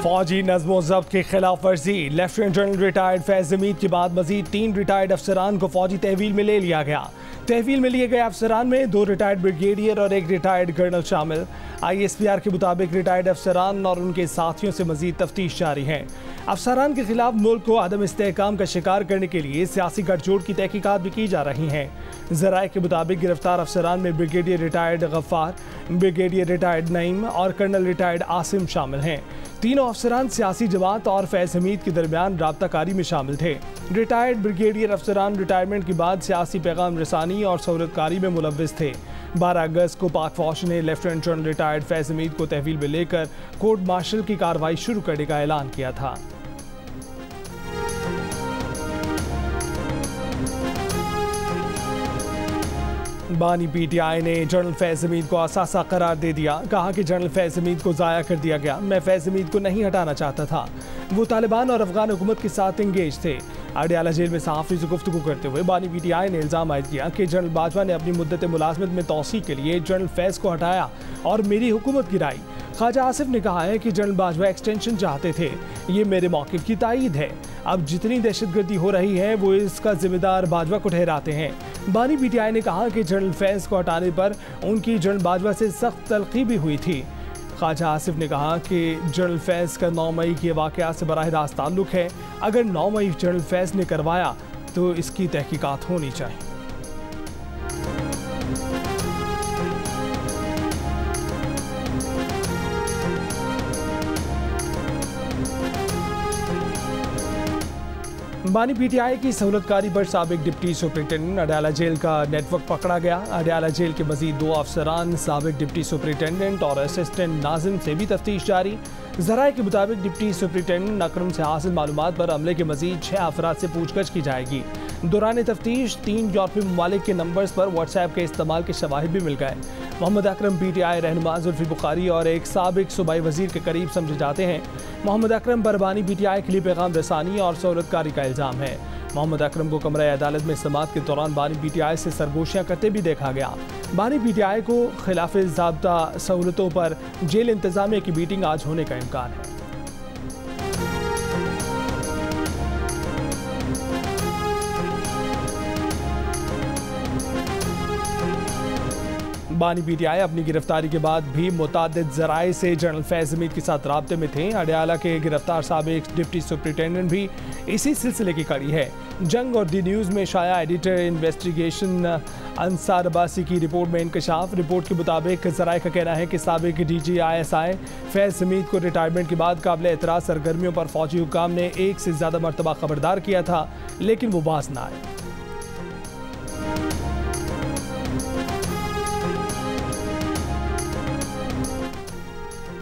फौजी नज़्म ज़ब्त की खिलाफ वर्जी। लेफ्टिनेंट जनरल रिटायर्ड फैज़ हमीद के बाद मजीद 3 रिटायर्ड अफसरान को फौजी तहवील में ले लिया गया। तहवील में लिए गए अफसरान में 2 रिटायर्ड ब्रिगेडियर और 1 रिटायर्ड कर्नल शामिल। ISPR के मुताबिक रिटायर्ड अफसरान और उनके साथियों से मजीद तफ्तीश जारी है। अफसरान के खिलाफ मुल्क को अदम इस्तेहकाम का शिकार करने के लिए सियासी गठजोड़ की तहकीकात भी की जा रही हैं। ज़राए के मुताबिक गिरफ्तार अफसरान में brigadier retired Gaffar, brigadier retired Naeem और कर्नल रिटायर्ड आसिम शामिल हैं। तीनों अफसरान सियासी जमात और फैज़ हमीद के दरमियान राब्ताकारी में शामिल थे। रिटायर्ड ब्रिगेडियर अफसरान रिटायरमेंट के बाद सियासी पैगाम रसानी और सहूलतकारी में मुलव्विस थे। 12 अगस्त को पाक फौज ने लेफ्टिनेंट जनरल रिटायर्ड फैज़ हमीद को तहवील में लेकर कोर्ट मार्शल की कार्रवाई शुरू करने का ऐलान किया था। बानी PTI ने जनरल फैज़ हमीद को असासा करार दे दिया। कहा कि जनरल फैज़ हमीद को ज़ाया कर दिया गया। मैं फैज़ हमीद को नहीं हटाना चाहता था। वो तालिबान और अफगान हुकूमत के साथ इंगेज थे। अडयाला जेल में सहाफ़ी से गुफ्तगू करते हुए बानी PTI ने इल्ज़ाम आयद किया कि जनरल बाजवा ने अपनी मुद्दत मुलाजमत में तोसी के लिए जनरल फैज़ को हटाया और मेरी हुकूमत गिराई। ख्वाजा आसिफ ने कहा है कि जनरल बाजवा एक्सटेंशन चाहते थे। ये मेरे मौक़िफ़ की तायीद है। अब जितनी दहशतगर्दी हो रही है वो इसका जिम्मेदार बाजवा को ठहराते हैं। बानी PTI ने कहा कि जनरल फैज़ को हटाने पर उनकी जनरल बाजवा से सख्त तलखी भी हुई थी। ख्वाजा आसिफ ने कहा कि जनरल फैज़ का 9 मई के वाक़यात से बराह रास्त ताल्लुक़ है। अगर 9 मई जनरल फैज़ ने करवाया तो इसकी तहकीकात होनी चाहिए। बानी PTI की सहूलतकारी पर साबिक डिप्टी सुपरिटेंडेंट अडयाला जेल का नेटवर्क पकड़ा गया। अडयाला जेल के मजीद 2 अफसरान, साबिक डिप्टी सुपरिटेंडेंट और असिस्टेंट नाजिम से भी तफ्तीश जारी। ज़राए के मुताबिक डिप्टी सुपरिटेंडेंट अकरम से हासिल मालूमात पर अमले के मजीद 6 अफराद से पूछगछ की जाएगी। दौरान तफ्तीश 3 यूरोपीय ममालिक के नंबर्स पर व्हाट्सएप के इस्तेमाल के शवाहिद भी मिल गए। मोहम्मद अकरम PTI रहनुमा जुल्फी बुखारी और एक साबिक सूबाई वजीर के करीब समझे जाते हैं। मोहम्मद अकरम पर बानी PTI के लिए पैगाम रसानी और सहूलतकारी का इल्ज़ाम है। मोहम्मद अकरम को कमरा अदालत में समाअत के दौरान बानी PTI से सरगोशियाँ करते भी देखा गया। बानी PTI को खिलाफ ज़ाब्ता सहूलतों पर जेल इंतज़ामिया की मीटिंग आज होने का इम्कान है। बानी PTI अपनी गिरफ्तारी के बाद भी मुतादिद ज़राए से जनरल फैज़ हमीद के साथ राब्ते में थे। अडयाला के गिरफ्तार साबिक डिप्टी सुपरिटेंडेंट भी इसी सिलसिले की कड़ी है। जंग और दी न्यूज़ में शाया एडिटर इन्वेस्टिगेशन अंसार अब्बासी की रिपोर्ट में इंकशाफ। रिपोर्ट के मुताबिक ज़राए का कहना है कि साबिक DG ISI फैज़ हमीद को रिटायरमेंट के बाद काबिल एतराज़ सरगर्मियों पर फौजी हुकाम ने 1 से ज़्यादा मरतबा खबरदार किया था, लेकिन वो बाज न आए।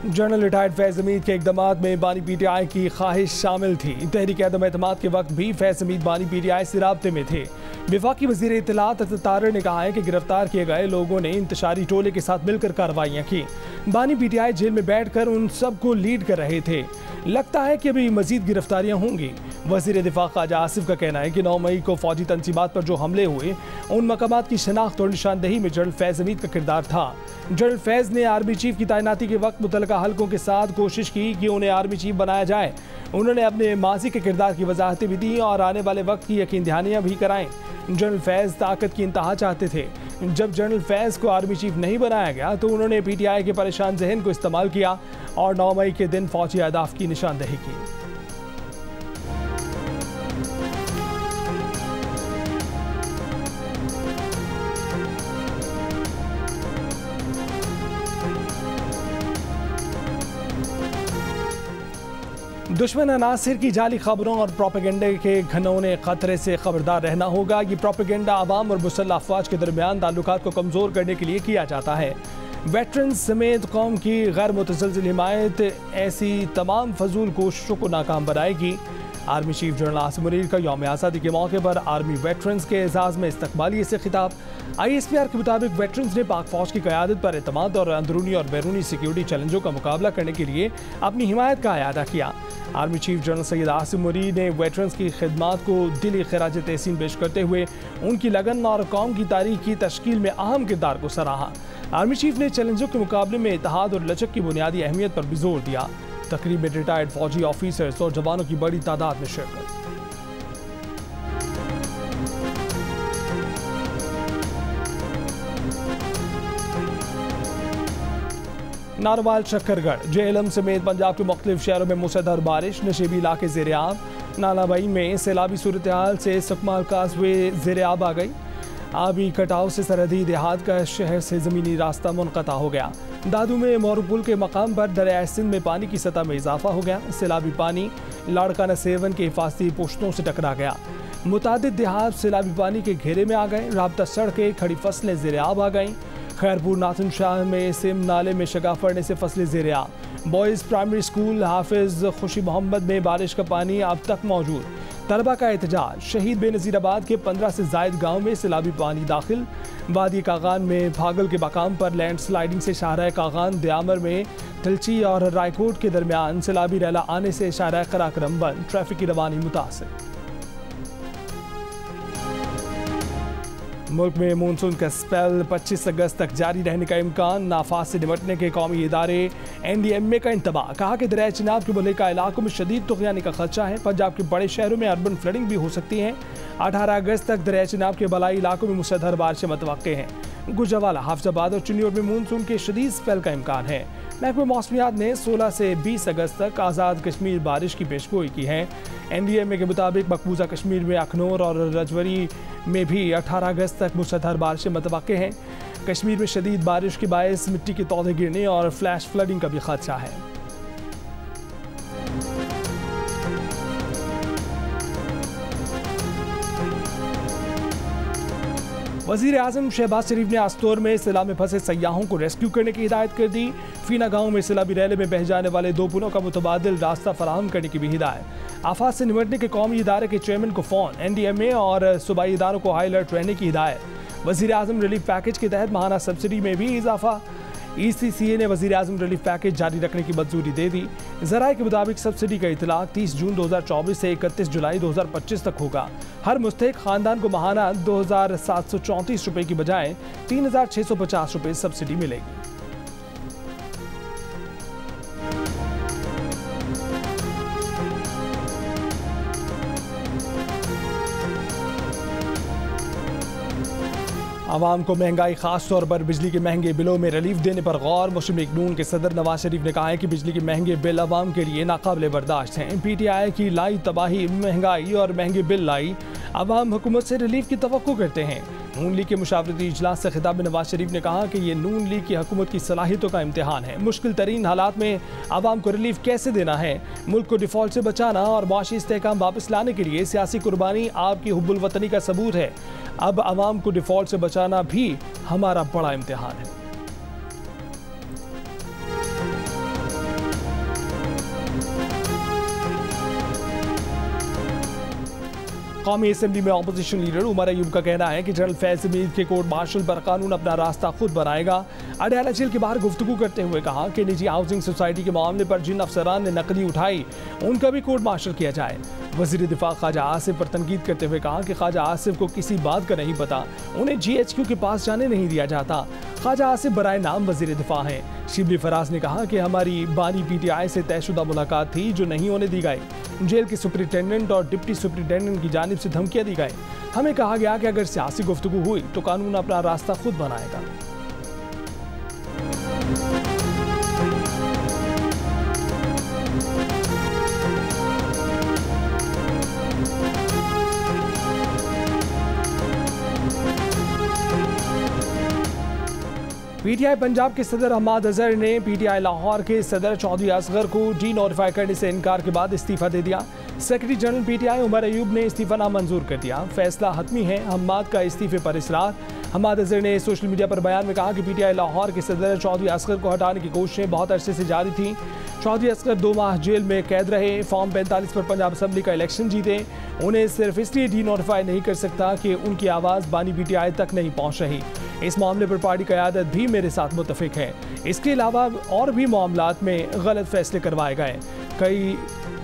जनरल रिटायर्ड फैज़ हमीद के इक़दामात में बानी PTI की ख्वाहिश शामिल थी। तहरीक अदम एतमाद के वक्त भी फैज़ हमीद बानी PTI से राब्ते में थे। वफाकी वज़ीर इत्तलात तारर ने कहा है कि गिरफ्तार किए गए लोगों ने इंतशारी टोले के साथ मिलकर कार्रवाइयाँ की। बानी PTI जेल में बैठकर उन सब को लीड कर रहे थे। लगता है कि अभी मजीद गिरफ्तारियाँ होंगी। वज़ीर दिफा ख्वाजा आसिफ का कहना है कि 9 मई को फौजी तंजीमात पर जो हमले हुए उन मकामात की शनाख्त और निशानदही में जनरल फैज़ हमीद का किरदार था। जनरल फैज़ ने आर्मी चीफ की तैनाती के वक्त मुतल्लिका हल्कों के साथ कोशिश की कि उन्हें आर्मी चीफ बनाया जाए। उन्होंने अपने माजी के किरदार की वजाहतें भी दी और आने वाले वक्त की यकीन दहानियाँ भी कराएं। जनरल फैज़ ताकत की इंतहा चाहते थे। जब जनरल फैज़ को आर्मी चीफ नहीं बनाया गया तो उन्होंने PTI के परेशान जहन को इस्तेमाल किया और 9 मई के दिन फौजी अहदाफ की निशानदही की। दुश्मन अनासिर की जाली खबरों और प्रोपेगेंडे के घनौने खतरे से खबरदार रहना होगा। ये प्रोपेगेंडा आवाम और मुसल्लह अफवाज के दरमियान ताल्लुकात को कमज़ोर करने के लिए किया जाता है। वेटरन्स समेत कौम की गैर मुतज़लज़िल हिमायत ऐसी तमाम फजूल कोशिशों को नाकाम बनाएगी। Army chief general Asim Munir का यौम आज़ादी के मौके पर आर्मी वेटरन्स के एजाज़ में इस्तकबालिये से खिताब। ISPR के मुताबिक वेटरन्स ने पाक फौज की क़यादत पर एतमाद और अंदरूनी और बैरूनी सिक्योरिटी चैलेंजों का मुकाबला करने के लिए अपनी हिमायत का अयादा किया। Army chief general Syed Asim Munir ने वेटरन्स की खिदमात को दिली खराज तहसीन पेश करते हुए उनकी लगन और कौम की तारीख की तश्कील में अहम किरदार को सराहा। आर्मी चीफ ने चैलेंजों के मुकाबले में इत्तेहाद और लचक की बुनियादी अहमियत पर भी जोर दिया। तकरीब में रिटायर्ड फौजी ऑफिसर्स और जवानों की बड़ी तादाद में शिरकत। नारवाल, शक्करगढ़, जेहलम समेत पंजाब के मुख्तलिफ शहरों में मूसलाधार बारिश, नशेबी इलाके ज़ेर-ए-आब। नालाबाई में सैलाबी सूरत हाल से सुकमा काज़वे ज़ेर-ए-आब आ गई। आबी कटाव से सरहदी देहात का शहर से ज़मीनी रास्ता मुनक़ता हो गया। दादू में मोरूपुल के मकाम पर दरियाए सिंध में पानी की सतह में इजाफा हो गया। सैलाबी पानी लाड़काना सेवन के हिफाजती पुश्तों से टकरा गया। मुतादिद देहात सैलाबी पानी के घेरे में आ गए। राब्ता सड़कें, खड़ी फसलें ज़ेर-ए-आब आ गईं। खैरपुर नाथन शाह में सिम नाले में शगाफ पड़ने से फसलें ज़ेर-ए-आब। बॉयज़ प्राइमरी स्कूल हाफिज खुशी मोहम्मद में बारिश का पानी अब तक मौजूद। तलबा का एहतजाज। शहीद बेनज़ीराबाद के 15 से ज़ायद गाँव में सैलाबी पानी दाखिल। वादी कागान में भागल के मकाम पर लैंड स्लाइडिंग से शाहराह कागान दयामर में तिलची और रायकोट के दरमियान सैलाबी रैला आने से शाहराह कराक्रम बंद। ट्रैफिक की रवानी मुतासिर। मुल्क में मानसून का स्पेल 25 अगस्त तक जारी रहने का इम्कान। नाफाज से निपटने के कौमी इदारे NDMA का इंतबाह। कहा कि दरिया चिनाब के मुल्का इलाकों में शदीद तुग़यानी का खदशा है। पंजाब के बड़े शहरों में अर्बन फ्लडिंग भी हो सकती है। 18 अगस्त तक दरिया चिनाब के बलाई इलाकों में मुसलधार बारिशें मुतवक्के हैं। गुजरावाला, हाफिजाबाद और चिन्नौर में मानसून के शदीद स्पेल का इम्कान है। महकमा मौसमियात ने 16 से 20 अगस्त तक आज़ाद कश्मीर बारिश की पेशगोई की है। NDMA के मुताबिक मकबूजा कश्मीर में अखनौर और रजौरी में भी 18 अगस्त तक मुसलधार बारिशें मुतवक्के हैं। कश्मीर में शदीद बारिश के बायस मिट्टी के तौदे गिरने और फ्लैश फ्लडिंग का भी खदशा है। वज़ीर आज़म शहबाज शरीफ ने आस्तौर में सैलाब में फंसे सयाहों को रेस्क्यू करने की हिदायत कर दी। फीना गांव में सैलाबी रैले में बह जाने वाले 2 पुलों का मुतबादिल रास्ता फराहम करने की भी हिदायत। आफात से निपटने के कौमी इदारे के चेयरमैन को फ़ोन। NDMA और सूबाई इदारों को हाई अलर्ट रहने की हिदायत। वज़ीर आज़म रिलीफ पैकेज के तहत माहाना सब्सिडी में भी इजाफा। ECCA ने वज़ीर आज़म रिलीफ पैकेज जारी रखने की मंजूरी दे दी। ज़राए के मुताबिक सब्सिडी का इतलाक़ 30 जून 2024 से 31 जुलाई 2025 तक होगा। हर मुस्तहिक ख़ानदान को माहाना 2734 रुपये की बजाय 3650 रुपये सब्सिडी मिलेगी। आवाम को महंगाई, खास तौर पर बिजली के महंगे बिलों में रिलीफ देने पर गौर। मुस्लिम लीग नून के सदर नवाज शरीफ ने कहा है कि बिजली के महंगे बिल आवाम के लिए नाकाबिले बर्दाश्त हैं। PTI की लाई तबाही, महंगाई और महंगे बिल लाई आवाम हुकूमत से रिलीफ की तवक्को करते हैं। नून लीग के मुशावरती इजलास से खिताब में नवाज शरीफ ने कहा कि ये नून लीग की हुकूमत की सलाहियतों का इम्तिहान है। मुश्किल तरीन हालात में आवाम को रिलीफ कैसे देना है, मुल्क को डिफॉल्ट से बचाना और मुआशी इस्तेहकाम वापस लाने के लिए सियासी कुर्बानी आपकी हुब्बुल वतनी का सबूत है। अब आवाम को डिफॉल्ट से बचाना भी हमारा बड़ा इम्तिहान है। कौमी असेंबली में अपोजिशन लीडर उमर अयूब का कहना है कि जनरल फैज हमीद के कोर्ट मार्शल पर कानून अपना रास्ता खुद बनाएगा। अडयाला जेल के बाहर गुफ्तगू करते हुए कहा कि निजी हाउसिंग सोसाइटी के मामले पर जिन अफसरान ने नकदी उठाई उनका भी कोर्ट मार्शल किया जाए। वज़ीर दिफा ख्वाजा आसिफ पर तनकीद करते हुए कहा कि ख्वाजा आसिफ को किसी बात का नहीं पता, उन्हें GHQ के पास जाने नहीं दिया जाता। ख्वाजा आसिफ बराए नाम वज़ीर दिफा हैं। शिबली फराज ने कहा कि हमारी बानी PTI से तयशुदा मुलाकात थी जो नहीं होने दी गई। जेल के सुपरिटेंडेंट और डिप्टी सुपरिटेंडेंट की जानिब से धमकियां दी गई। हमें कहा गया कि अगर सियासी गुफ्तगू हुई तो कानून अपना रास्ता खुद बनाएगा। PTI पंजाब के सदर हम्माद अजहर ने PTI लाहौर के सदर चौधरी असगर को डी-नोटिफाई करने से इनकार के बाद इस्तीफा दे दिया। Secretary general PTI Umar Ayub ने इस्तीफा नामंजूर कर दिया। फैसला हतमी है, हम्माद का इस्तीफे पर इसरार। हम्माद अजहर ने सोशल मीडिया पर बयान में कहा कि PTI लाहौर के सदर चौधरी असगर को हटाने की कोशिशें बहुत अरसे से जारी थी। चौधरी असगर 2 माह जेल में कैद रहे। फॉर्म 45 पर पंजाब असम्बली का इलेक्शन जीते। उन्हें सिर्फ इसलिए डी-नोटिफाई नहीं कर सकता कि उनकी आवाज़ बानी PTI तक नहीं पहुँच रही। इस मामले पर पार्टी क़यादत भी मेरे साथ मुत्तफिक है। इसके अलावा और भी मामलात में गलत फैसले करवाए गए। कई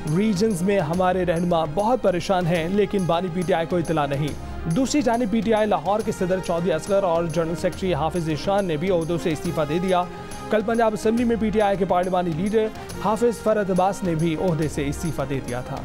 रीजन्स में हमारे रहनुमा बहुत परेशान हैं, लेकिन बानी PTI को इतला नहीं। दूसरी जानिब PTI लाहौर के सदर चौधरी असगर और जनरल सेक्रेटरी हाफिज ईशान ने भी ओहदों से इस्तीफा दे दिया। कल पंजाब असेंबली में पीटीआई के पार्लिमानी लीडर हाफिज फरहत अब्बास ने भी ओहदे से इस्तीफा दे दिया था।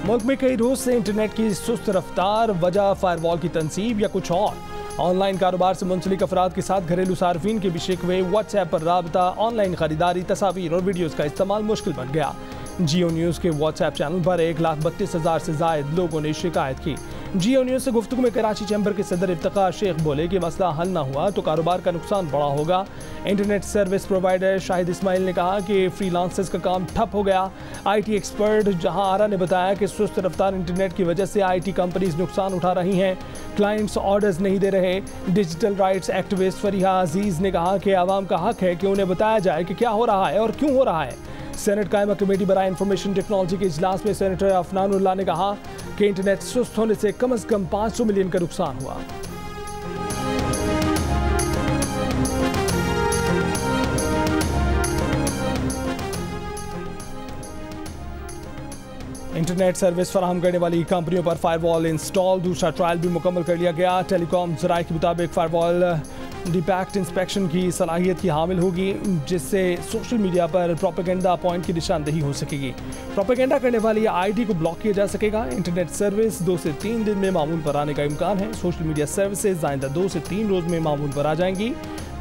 मुल्क में कई रोज से इंटरनेट की सुस्त रफ्तार, वजह फायरवॉल की तनसीब या कुछ और। ऑनलाइन कारोबार से मुंसलिक अफराद के साथ घरेलू सार्फिन के भी शिकवे, व्हाट्सएप पर राबता, ऑनलाइन खरीदारी, तस्वीर और वीडियोस का इस्तेमाल मुश्किल बन गया। जियो न्यूज़ के व्हाट्सएप चैनल पर 1,32,000 से जायद लोगों ने शिकायत की। जियो न्यूज़ से गुफ्तगू में कराची चैम्बर के सदर इफ्तिखार शेख बोले कि मसला हल न हुआ तो कारोबार का नुकसान बड़ा होगा। Internet service provider Shahid Ismail ने कहा कि फ्रीलांसर्स का काम ठप हो गया। IT एक्सपर्ट जहां आरा ने बताया कि सुस्त रफ्तार इंटरनेट की वजह से IT कंपनीज नुकसान उठा रही हैं, क्लाइंट्स ऑर्डर्स नहीं दे रहे। डिजिटल राइट्स एक्टिविस्ट फरीहा अजीज़ ने कहा कि आवाम का हक है कि उन्हें बताया जाए कि क्या हो रहा है और क्यों हो रहा है। सेनेट कायमा कमेटी बराए इंफॉर्मेशन टेक्नोलॉजी के इजलास में सेनेटर अफनानुल्लाह ने कहा कि इंटरनेट सुस्त होने से कम से कम 500 मिलियन का नुकसान हुआ। इंटरनेट सर्विस फराहम करने वाली कंपनियों पर फायरवॉल इंस्टॉल, दूसरा ट्रायल भी मुकम्मल कर लिया गया। टेलीकॉम ज़राए के मुताबिक फायरवॉल डिपैक्ट इंस्पेक्शन की सलाहियत की हामिल होगी, जिससे सोशल मीडिया पर प्रोपेगेंडा पॉइंट की निशानदेही हो सकेगी। प्रोपेगेंडा करने वाली ID को ब्लॉक किया जा सकेगा। इंटरनेट सर्विस 2 से 3 दिन में मामूल पर आने का इम्कान है। सोशल मीडिया सर्विसेज आइंदा 2 से 3 रोज में मामूल पर आ जाएंगी।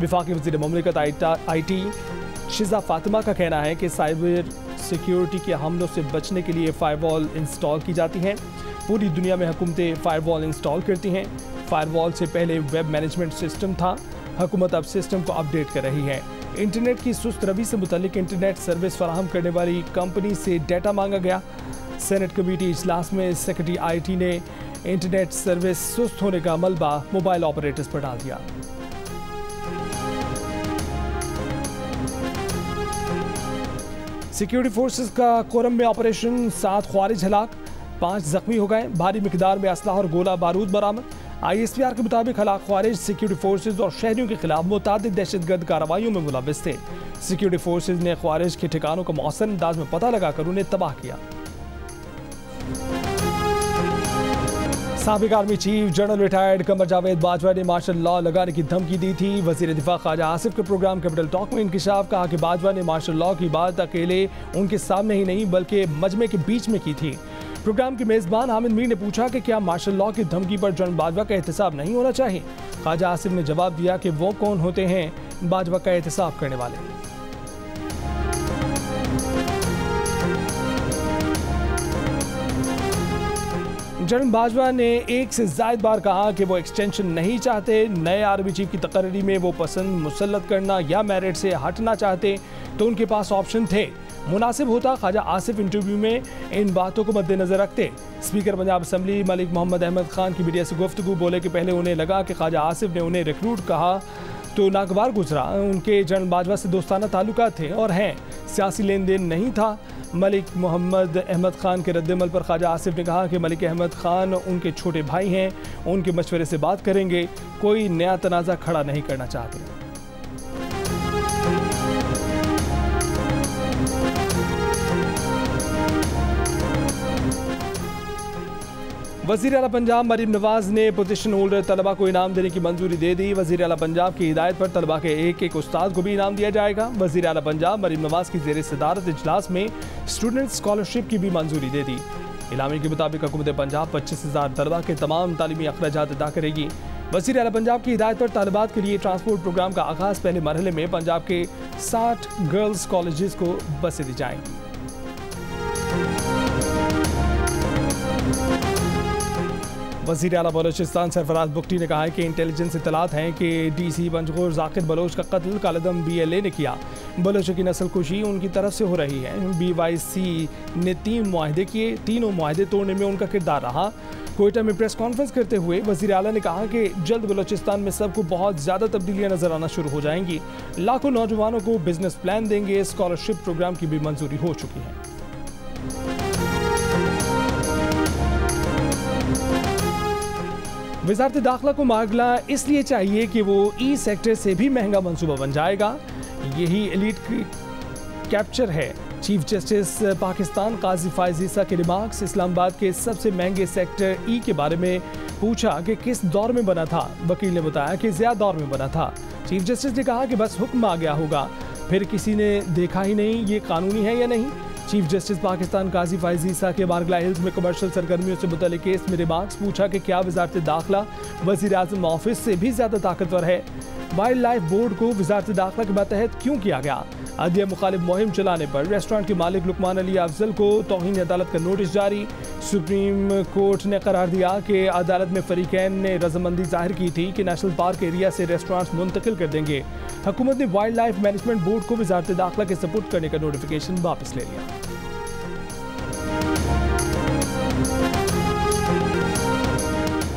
वफाकी वज़ीर मुमलिकत IT शिजा फातिमा का कहना है कि साइबर सिक्योरिटी के हमलों से बचने के लिए फायरवॉल इंस्टॉल की जाती हैं। पूरी दुनिया में हुकूमतें फायरवॉल इंस्टॉल करती हैं। फायरवॉल से पहले वेब मैनेजमेंट सिस्टम था, हुकूमत अब सिस्टम को अपडेट कर रही है। इंटरनेट की सुस्त रवि से मुतल्लिक इंटरनेट सर्विस फराहम करने वाली कंपनी से डाटा मांगा गया। सेनेट कमेटी इजलास में सेक्रेटरी IT ने इंटरनेट सर्विस सुस्त होने का मलबा मोबाइल ऑपरेटर्स पर डाल दिया। सिक्योरिटी फोर्सेस का कोरम में ऑपरेशन, 7 ख्वारिज हलाक, 5 जख्मी हो गए। भारी मिकदार में असलाह और गोला बारूद बरामद। ISPR के मुताबिक हलाक ख्वारिज सिक्योरिटी फोर्सेज और शहरियों के खिलाफ मुतादिद दहशतगर्द कार्रवाइयों में मुलव्विस थे। सिक्योरिटी फोर्सेज ने ख्वारिज के ठिकानों का मौसर अंदाज में पता लगाकर उन्हें तबाह किया। साबिक army chief general retired Qamar Javed Bajwa ने मार्शल लॉ लगाने की धमकी दी थी। वजीर दिफा ख्वाजा आसिफ के प्रोग्राम कैपिटल टॉक में इंकिशाफ, कहा कि बाजवा ने मार्शल लॉ की बात अकेले उनके सामने ही नहीं बल्कि मजमे के बीच में की थी। प्रोग्राम के मेज़बान हामिद मीर ने पूछा कि क्या मार्शल लॉ की धमकी पर जनरल बाजवा का एहतसाब नहीं होना चाहिए। ख्वाजा आसिफ ने जवाब दिया कि वो कौन होते हैं बाजवा का एहतसाब करने वाले। जनरल बाजवा ने एक से ज्यादा बार कहा कि वो एक्सटेंशन नहीं चाहते। नए आर्मी चीफ की तकरीरी में वो पसंद मुसल्लत करना या मेरिट से हटना चाहते तो उनके पास ऑप्शन थे। मुनासिब होता ख्वाजा आसिफ इंटरव्यू में इन बातों को मद्देनजर रखते। स्पीकर पंजाब असेंबली मलिक मोहम्मद अहमद खान की मीडिया से गुफ्तगू, बोले कि पहले उन्हें लगा कि ख्वाजा आसिफ ने उन्हें रिक्रूट कहा तो नागवार गुजरा। उनके जनरल बाजवा से दोस्ताना ताल्लुकात थे और हैं, सियासी लेन देन नहीं था। मलिक मोहम्मद अहमद खान के रद्दमल पर ख्वाजा आसिफ ने कहा कि मलिक अहमद खान उनके छोटे भाई हैं, उनके मशवरे से बात करेंगे, कोई नया तनाज़ा खड़ा नहीं करना चाहते। वज़ीर आला पंजाब मरीम नवाज ने पोजीशन होल्डर तलबा को इनाम देने की मंजूरी दे दी। वज़ीर आला पंजाब की हिदायत पर तलबा के एक उस्ताद को भी इनाम दिया जाएगा। वज़ीर आला पंजाब मरीम नवाज की ज़ेर सदारत इजलास में स्टूडेंट स्कॉलरशिप की भी मंजूरी दे दी। इलामी के मुताबिक हुकूमत पंजाब 25,000 तलबा के तमाम तालीमी अखराजात अदा करेगी। वज़ीर आला पंजाब की हिदायत पर तालिबात के लिए ट्रांसपोर्ट प्रोग्राम का आगाज़, पहले मरहले में पंजाब के 60 गर्ल्स कॉलेजेस को बसें दी जाएंगी। वज़ीर आला बलोचिस्तान सरफराज बुख्ती ने कहा है कि इंटेलिजेंस इत्तलात हैं कि DC पंजगोर जाकिर बलोच का कत्ल कालदम BLA ने किया। बलोचों की नस्ल कुशी उनकी तरफ से हो रही है। BYC ने 3 मुआहदे किए, तीनों मुआहदे तोड़ने में उनका किरदार रहा। कोयटा में प्रेस कॉन्फ्रेंस करते हुए वज़ीर आला ने कहा कि जल्द बलोचिस्तान में सबको बहुत ज़्यादा तब्दीलियाँ नजर आना शुरू हो जाएंगी। लाखों नौजवानों को बिजनेस प्लान देंगे। स्कॉलरशिप प्रोग्राम की भी मंजूरी हो चुकी है। वजारत दाखिला को मामला इसलिए चाहिए कि वो ई सेक्टर से भी महंगा मंसूबा बन जाएगा। यही एलीट कैप्चर है। चीफ जस्टिस पाकिस्तान काजी फायज ईसा के रिमार्क्स। इस्लामाबाद के सबसे महंगे सेक्टर ई के बारे में पूछा कि किस दौर में बना था। वकील ने बताया कि ज़्यादा दौर में बना था। चीफ जस्टिस ने कहा कि बस हुक्म आ गया होगा, फिर किसी ने देखा ही नहीं ये कानूनी है या नहीं। चीफ जस्टिस पाकिस्तान काजी फायज ईसा के बारगला हिल्स में कमर्शियल सरगर्मियों से मुतल्लिक केस में रिमार्क्स पूछा कि क्या वजारत दाखिला वज़ीर आज़म ऑफिस से भी ज़्यादा ताकतवर है। वाइल्ड लाइफ बोर्ड को वजारत दाखिला के मातहत क्यों किया गया। अदलिया मुखालिफ मुहिम चलाने पर रेस्टोरेंट के मालिक लुकमान अली अफजल को तौहीन अदालत का नोटिस जारी। सुप्रीम कोर्ट ने करार दिया कि अदालत में फरीकैन ने रजामंदी जाहिर की थी कि नेशनल पार्क एरिया से रेस्टोरेंट्स मुंतकिल कर देंगे। हुकूमत ने वाइल्ड लाइफ मैनेजमेंट बोर्ड को वजारत दाखिला के सपुर्द करने का नोटिफिकेशन वापस ले लिया।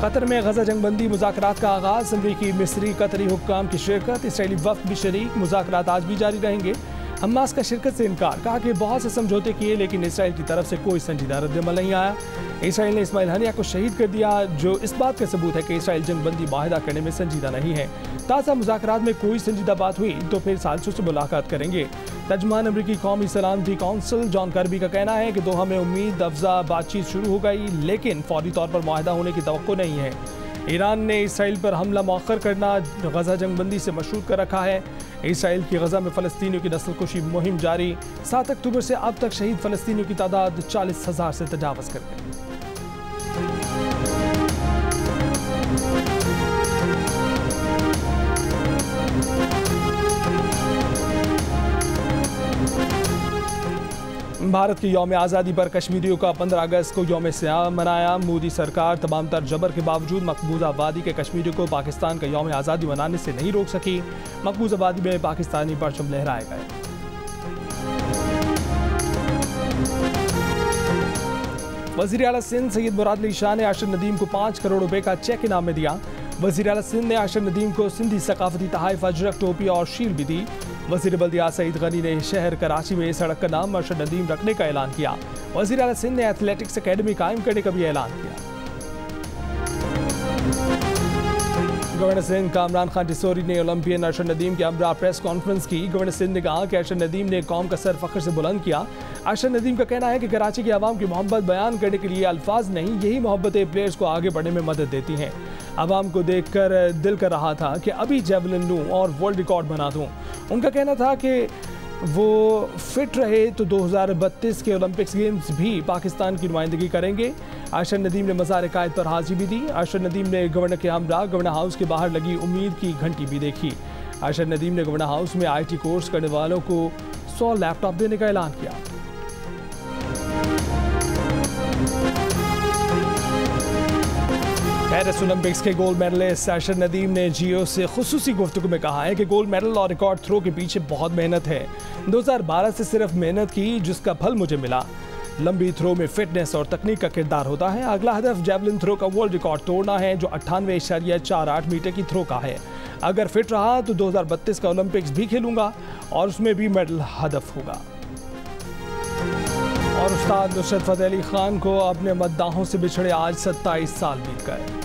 कतर में गजा जंगबंदी मुज़ाकरात का आगाज़। अमरीकी, मिस्री, कतरी हुक्काम की शिरकत। इसराइली वफ़द भी शरीक। मुज़ाकरात आज भी जारी रहेंगे। हमास का शिरकत से इनकार। कहा कि बहुत से समझौते किए लेकिन इसराइल की तरफ से कोई संजीदा रद्दअमल नहीं आया। इसराइल ने इस्माइल हनिया को शहीद कर दिया, जो इस बात का सबूत है कि इसराइल जंगबंदी माहिदा करने में संजीदा नहीं है। ताज़ा मुज़ाकरात में कोई संजीदा बात हुई तो फिर साजिशों से मुलाकात करेंगे। तर्जुमान अमरीकी कौमी सलामती कौंसिल जॉन कर्बी का कहना है कि दोहा में उम्मीद अफजा बातचीत शुरू हो गई लेकिन फौरी तौर पर मुआहदा होने की तवक्को नहीं है। ईरान ने इसराइल पर हमला मौखर करना गजा जंगबंदी से मशरूत कर रखा है। इसराइल की गजा में फ़लस्तीनियों की नस्लकुशी मुहिम जारी। 7 अक्टूबर से अब तक शहीद फ़लस्तीनियों की तादाद 40,000 से तजावज़ कर गई। भारत के यौम आज़ादी पर कश्मीरियों का 15 अगस्त को यौम सियाम मनाया। मोदी सरकार तमाम तर जबर के बावजूद मकबूजा आबादी के कश्मीरियों को पाकिस्तान का यौम आज़ादी मनाने से नहीं रोक सकी। मकबूजा आबादी में पाकिस्तानी परचम लहराए गए। वज़ीर आला सिंध सैयद मुराद अली शाह ने आशिर नदीम को 5 करोड़ रुपए का चेक इनाम में दिया। वज़ीर आला सिंध ने आशिर नदीम को सिंधी सकाफती तहाइफ, अजरक, टोपी और शील भी दी। वज़ीर बल्दिया सईद गनी ने शहर कराची में सड़क का नाम आशिर नदीम रखने का ऐलान किया। वज़ीर आला सिंध ने एथलेटिक्स अकेडमी कायम करने का भी ऐलान किया। गवर्नर सिंध कामरान खान टिसोरी ने ओलंपियन आशिर नदीम के हमरा प्रेस कॉन्फ्रेंस की। गवर्नर सिंध ने कहा कि आशिर नदीम ने कौम का सर फख्र से बुलंद किया। आशिर नदीम का कहना है कि कराची के आवाम की मोहब्बत बयान करने के लिए अल्फाज नहीं, यही मोहब्बतें प्लेयर्स को आगे बढ़ने में मदद देती हैं। आवाम को देखकर दिल कर रहा था कि अभी जेवलिन लूँ और वर्ल्ड रिकॉर्ड बना दूँ। उनका कहना था कि वो फिट रहे तो 2032 के ओलंपिक्स गेम्स भी पाकिस्तान की नुमाइंदगी करेंगे। आशिर नदीम ने मज़ार कायद पर हाजिरी भी दी। आशिर नदीम ने गवर्नर के हमरा गवर्नर हाउस के बाहर लगी उम्मीद की घंटी भी देखी। आशिर नदीम ने गवर्नर हाउस में IT कोर्स करने वालों को 100 लैपटॉप देने का ऐलान किया। पेरिस ओलंपिक्स के गोल्ड मेडलिस्ट आशिर नदीम ने जियो से खुसूसी गुफ्तगू में कहा है कि गोल्ड मेडल और रिकॉर्ड थ्रो के पीछे बहुत मेहनत है। 2012 से सिर्फ मेहनत की जिसका फल मुझे मिला। लंबी थ्रो में फिटनेस और तकनीक का किरदार होता है। अगला हदफ जेवलिन थ्रो का वर्ल्ड रिकॉर्ड तोड़ना है जो 98.48 मीटर की थ्रो का है। अगर फिट रहा तो 2032 का ओलंपिक्स भी खेलूंगा और उसमें भी मेडल हदफ होगा। और उस्ताद नुसरत फतेह अली खान को अपने मद्दाहों से बिछड़े आज 27 साल बीत गए।